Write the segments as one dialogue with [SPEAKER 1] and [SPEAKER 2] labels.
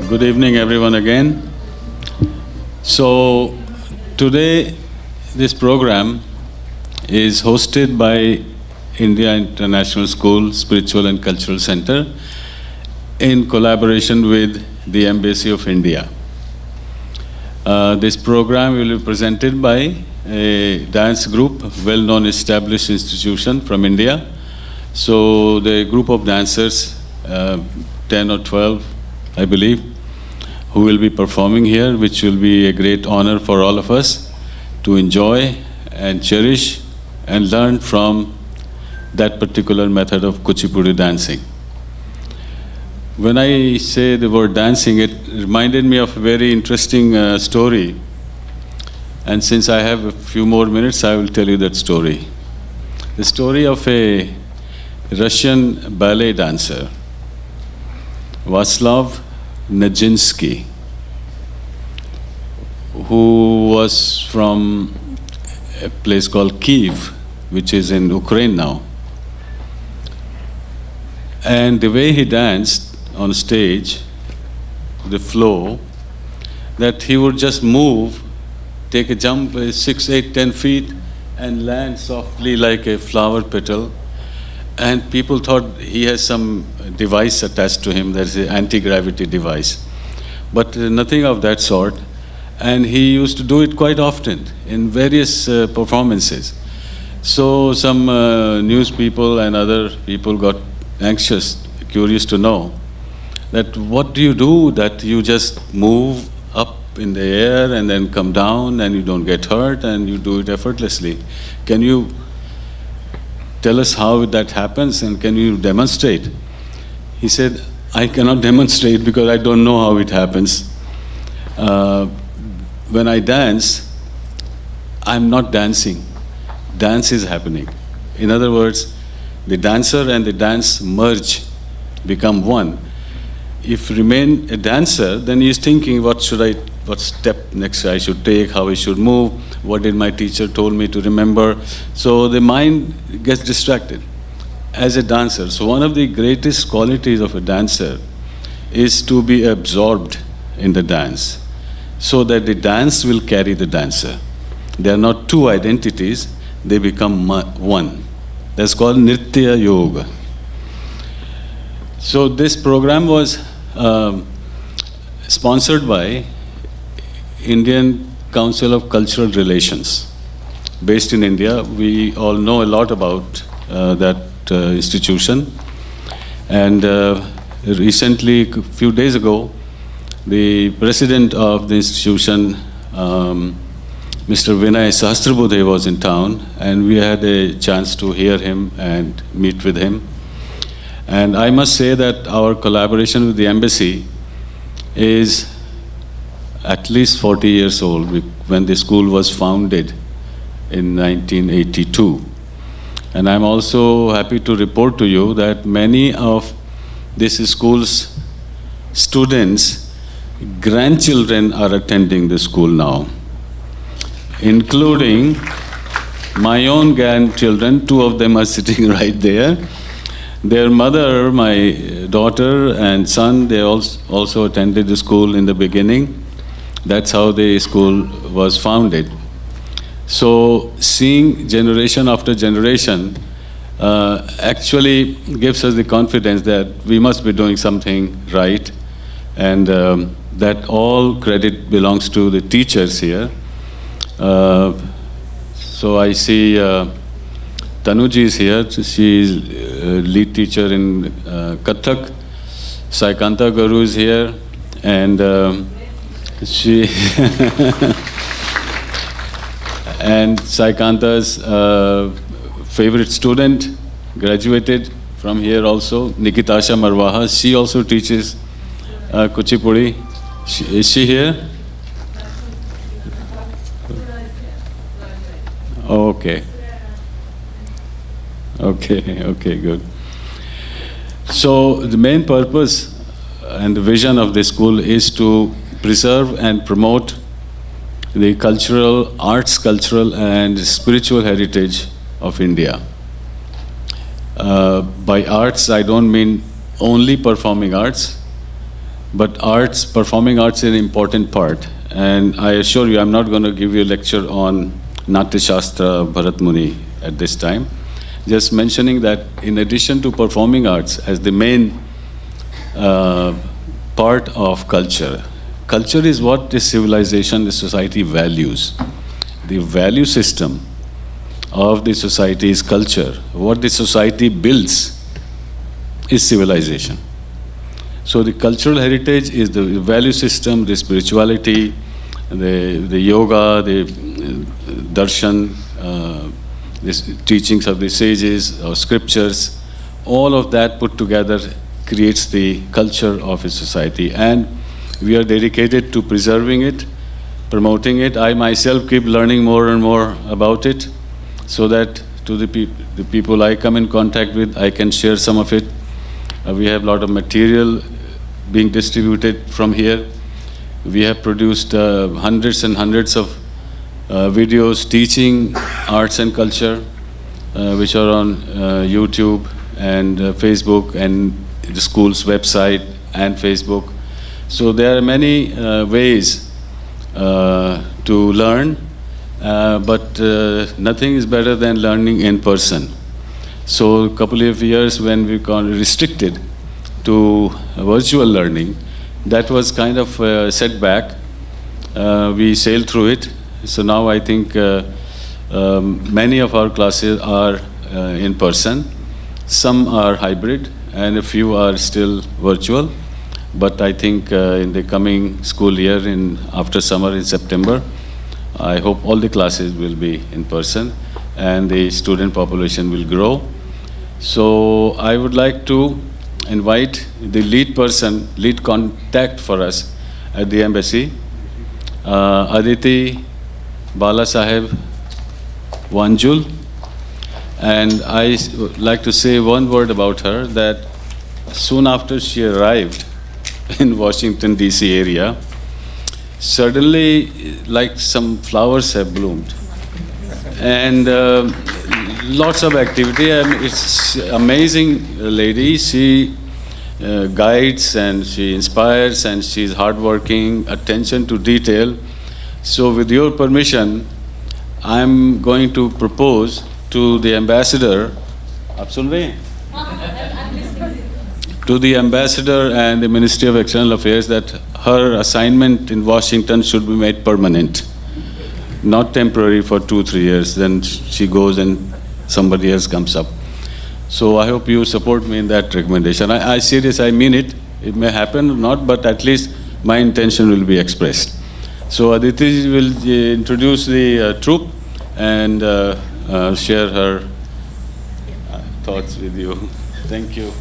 [SPEAKER 1] Good evening, everyone, again. So, today this program is hosted by India International School Spiritual and Cultural Center in collaboration with the Embassy of India. This program will be presented by a dance group, well-known established institution from India. So the group of dancers, 10 or 12, I believe, who will be performing here, which will be a great honor for all of us to enjoy and cherish and learn from that particular method of Kuchipudi dancing. When I say the word dancing, it reminded me of a very interesting story. And since I have a few more minutes, I will tell you that story. The story of a Russian ballet dancer, Vaslav Nijinsky, who was from a place called Kiev, which is in Ukraine now. And the way he danced on stage, the flow, that he would just move, take a jump 6, 8, 10 feet and land softly like a flower petal. And people thought he has some device attached to him, there's an anti-gravity device. But nothing of that sort. And he used to do it quite often in various performances. So some news people and other people got anxious, curious to know that what do you do that you just move up in the air and then come down and you don't get hurt and you do it effortlessly. Can you tell us how that happens and can you demonstrate? He said, I cannot demonstrate because I don't know how it happens. When I dance, I'm not dancing. Dance is happening. In other words, the dancer and the dance merge, become one. If you remain a dancer, then he's thinking, what step next I should take, how I should move, what did my teacher told me to remember. So the mind gets distracted as a dancer. So one of the greatest qualities of a dancer is to be absorbed in the dance so that the dance will carry the dancer. They are not two identities, they become one. That's called Nritya Yoga. So this program was sponsored by Indian Council of Cultural Relations, based in India. We all know a lot about that institution. And recently, a few days ago, the president of the institution, Mr. Vinay Sahasrabudhe, was in town, and we had a chance to hear him and meet with him. And I must say that our collaboration with the embassy is at least 40 years old, when the school was founded in 1982. And I'm also happy to report to you that many of this school's students' grandchildren are attending the school now, including my own grandchildren. 2 of them are sitting right there. Their mother, my daughter and son, they also attended the school in the beginning. That's how the school was founded. So seeing generation after generation actually gives us the confidence that we must be doing something right, and that all credit belongs to the teachers here. So I see Tanuji is here. She is lead teacher in Kathak. Saikanta Guru is here, and she and Saikanta's favorite student graduated from here also, Nikitasha Marwaha. She also teaches Kuchipudi. Is she here? Okay. Okay, good. So the main purpose and the vision of this school is to preserve and promote the cultural and spiritual heritage of India. By arts, I don't mean only performing arts, But arts, performing arts is an important part. And I assure you, I'm not going to give you a lecture on Natya Shastra, Bharat Muni at this time. Just mentioning that in addition to performing arts as the main part of culture, culture is what the civilization, the society values. The value system of the society is culture. What the society builds is civilization. So the cultural heritage is the value system, the spirituality, the yoga, the darshan, the teachings of the sages or scriptures. All of that put together creates the culture of a society. And we are dedicated to preserving it, promoting it. I myself keep learning more and more about it so that to the people I come in contact with, I can share some of it. We have a lot of material being distributed from here. We have produced hundreds and hundreds of videos teaching arts and culture, which are on YouTube and Facebook and the school's website and Facebook. So there are many ways to learn, but nothing is better than learning in person. So a couple of years when we got restricted to virtual learning, that was kind of a setback. We sailed through it. So now I think many of our classes are in person. Some are hybrid and a few are still virtual. But I think in the coming school year, after summer in September, I hope all the classes will be in person and the student population will grow. So I would like to invite the lead person, lead contact for us at the embassy, Aditi Balasaheb Wanjul. And I would like to say one word about her, that soon after she arrived in Washington, D.C. area, suddenly like some flowers have bloomed. And lots of activity. I mean, it's amazing lady. She guides and she inspires and she's hardworking, attention to detail. So with your permission, I'm going to propose to the ambassador, to the ambassador and the Ministry of External Affairs that her assignment in Washington should be made permanent, not temporary for 2-3 years. Then she goes and somebody else comes up. So I hope you support me in that recommendation. I serious, I mean it. It may happen or not, but at least my intention will be expressed. So Aditi will introduce the troupe and share her thoughts with you. Thank you.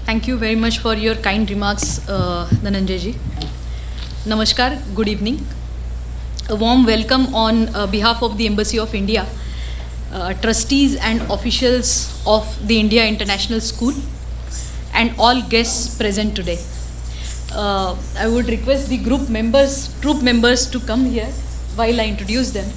[SPEAKER 2] Thank you very much for your kind remarks, Dhananjay ji. Namaskar, good evening. A warm welcome on behalf of the Embassy of India, trustees and officials of the India International School, and all guests present today. I would request the troop members to come here while I introduce them.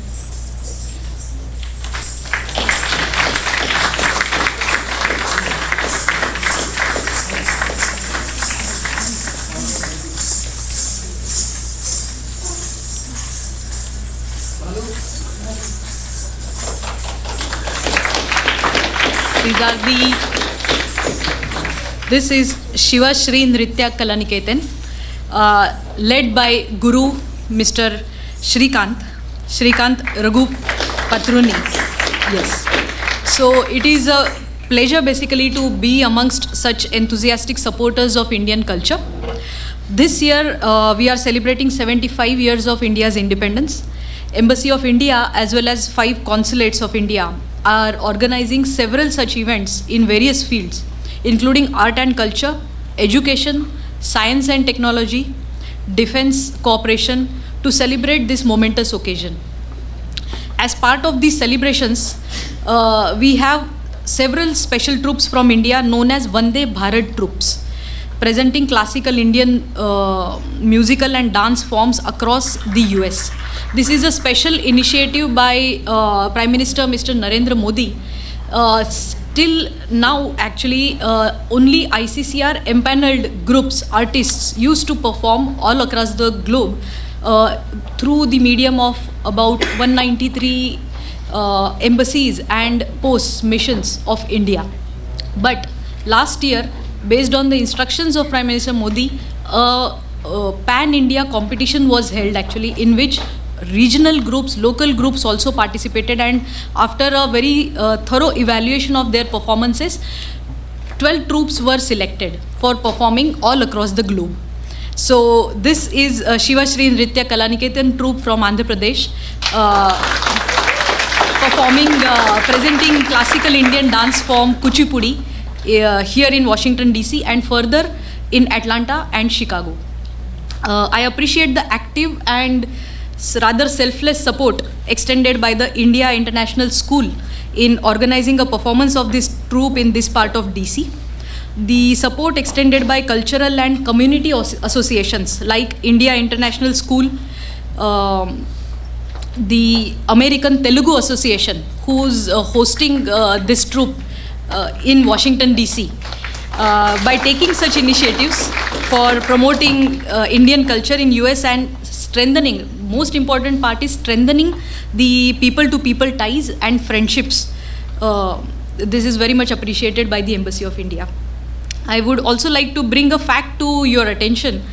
[SPEAKER 2] This is Shiva Shri Nritya Niketan, led by Guru Mr. Shrikant Raghu Patruni. Yes. So it is a pleasure basically to be amongst such enthusiastic supporters of Indian culture. This year we are celebrating 75 years of India's independence. Embassy of India as well as 5 consulates of India are organizing several such events in various fields, including art and culture, education, science and technology, defense cooperation, to celebrate this momentous occasion. As part of these celebrations, we have several special troops from India known as Vande Bharat troops, presenting classical Indian musical and dance forms across the US. This is a special initiative by Prime Minister Mr. Narendra Modi Till now, actually, only ICCR empaneled groups, artists used to perform all across the globe through the medium of about 193 embassies and posts, missions of India. But last year, based on the instructions of Prime Minister Modi, a pan-India competition was held actually, in which regional groups, local groups also participated, and after a very thorough evaluation of their performances, 12 troops were selected for performing all across the globe. So this is Shiva Shri Nritya Niketan troupe from Andhra Pradesh, presenting classical Indian dance form Kuchipudi here in Washington DC and further in Atlanta and Chicago. I appreciate the active and rather selfless support extended by the India International School in organizing a performance of this troupe in this part of DC. The support extended by cultural and community associations like India International School, the American Telugu Association, who's hosting this troupe in Washington DC. By taking such initiatives for promoting Indian culture in US and strengthening, most important part is strengthening the people-to-people ties and friendships. This is very much appreciated by the Embassy of India. I would also like to bring a fact to your attention.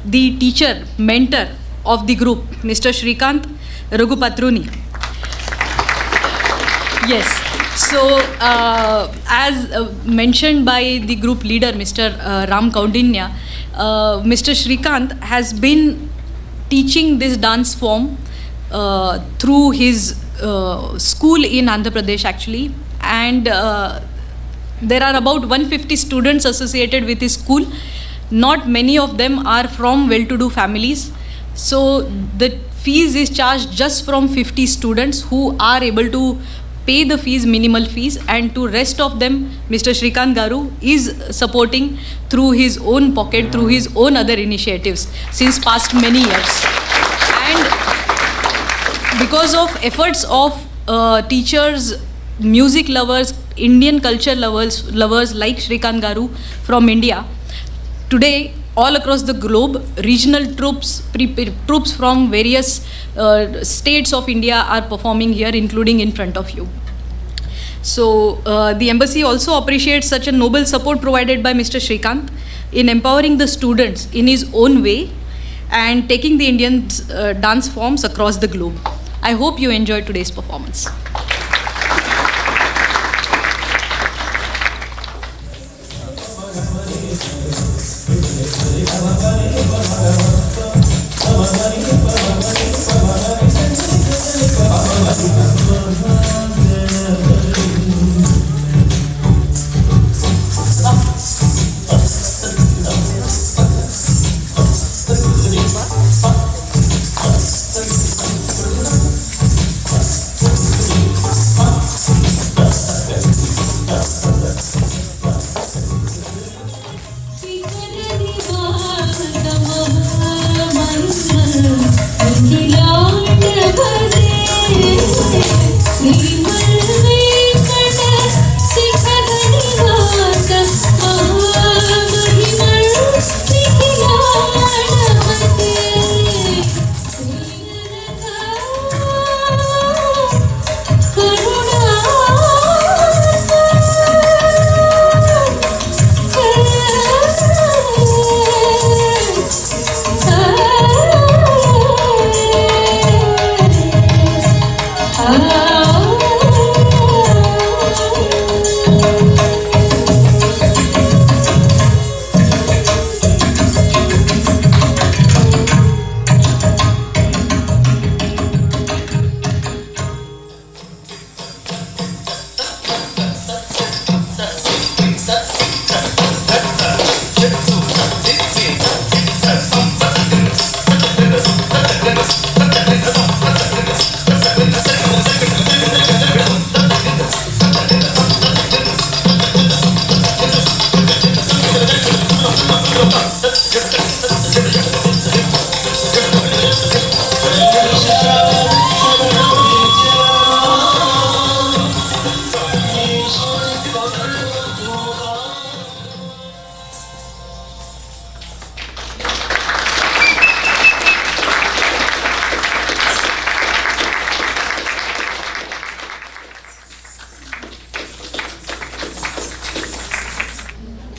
[SPEAKER 2] The teacher, mentor of the group, Mr. Shrikant Raghupatruni. Yes. So, as mentioned by the group leader, Mr. Ram Kaundinya, Mr. Shrikant has been teaching this dance form through his school in Andhra Pradesh actually, and there are about 150 students associated with his school. Not many of them are from well-to-do families, so the fees is charged just from 50 students who are able to pay the fees, minimal fees, and to rest of them, Mr. Shrikant Garu is supporting through his own pocket, through his own other initiatives since past many years. And because of efforts of teachers, music lovers, Indian culture lovers like Shrikant Garu from India, today all across the globe, regional troops from various states of India are performing here, including in front of you. So the embassy also appreciates such a noble support provided by Mr. Shrikant in empowering the students in his own way and taking the Indian dance forms across the globe. I hope you enjoyed today's performance.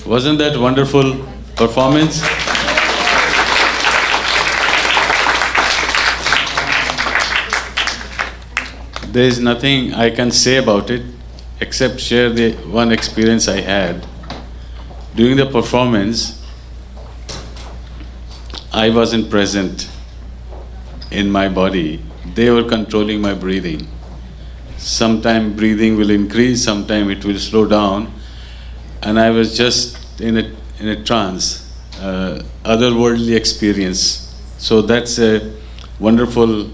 [SPEAKER 1] Wasn't that wonderful performance? There is nothing I can say about it except share the one experience I had. During the performance, I wasn't present in my body. They were controlling my breathing. Sometime breathing will increase, sometime it will slow down, and I was just in a trance, otherworldly experience. So that's a wonderful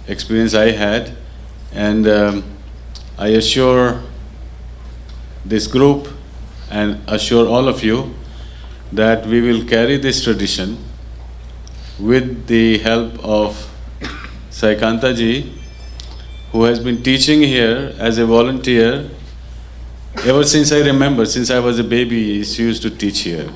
[SPEAKER 1] experience I had, and I assure this group and assure all of you that we will carry this tradition with the help of Saikanta ji, who has been teaching here as a volunteer ever since I remember. Since I was a baby, she used to teach here.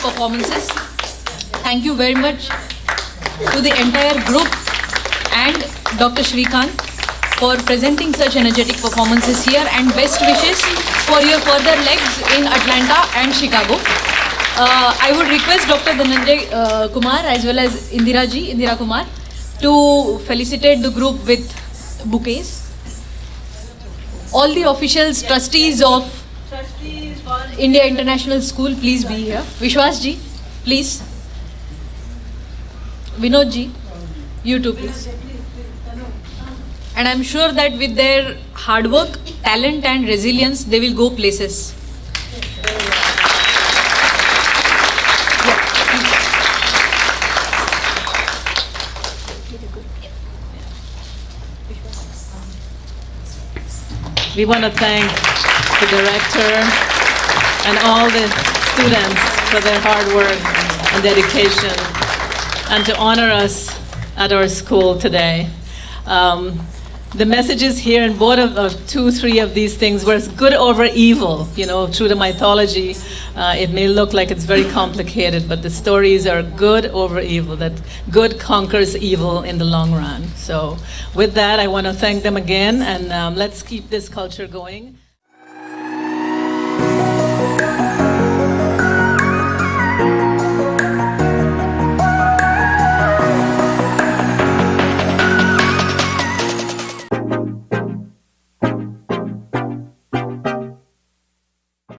[SPEAKER 2] Performances. Thank you very much to the entire group and Dr. Shrikant for presenting such energetic performances here, and best wishes for your further legs in Atlanta and Chicago. I would request Dr. Dhananjaya Kumar as well as Indira Kumar to felicitate the group with bouquets. All the officials, trustees of India International School, please be here. Vishwas ji, please. Vinod ji, you too, please. And I'm sure that with their hard work, talent and resilience, they will go places.
[SPEAKER 3] We want to thank the director and all the students for their hard work and dedication, and to honor us at our school today. The messages here in both of three of these things were good over evil. You know, through the mythology, it may look like it's very complicated, but the stories are good over evil, that good conquers evil in the long run. So with that, I want to thank them again, and let's keep this culture going.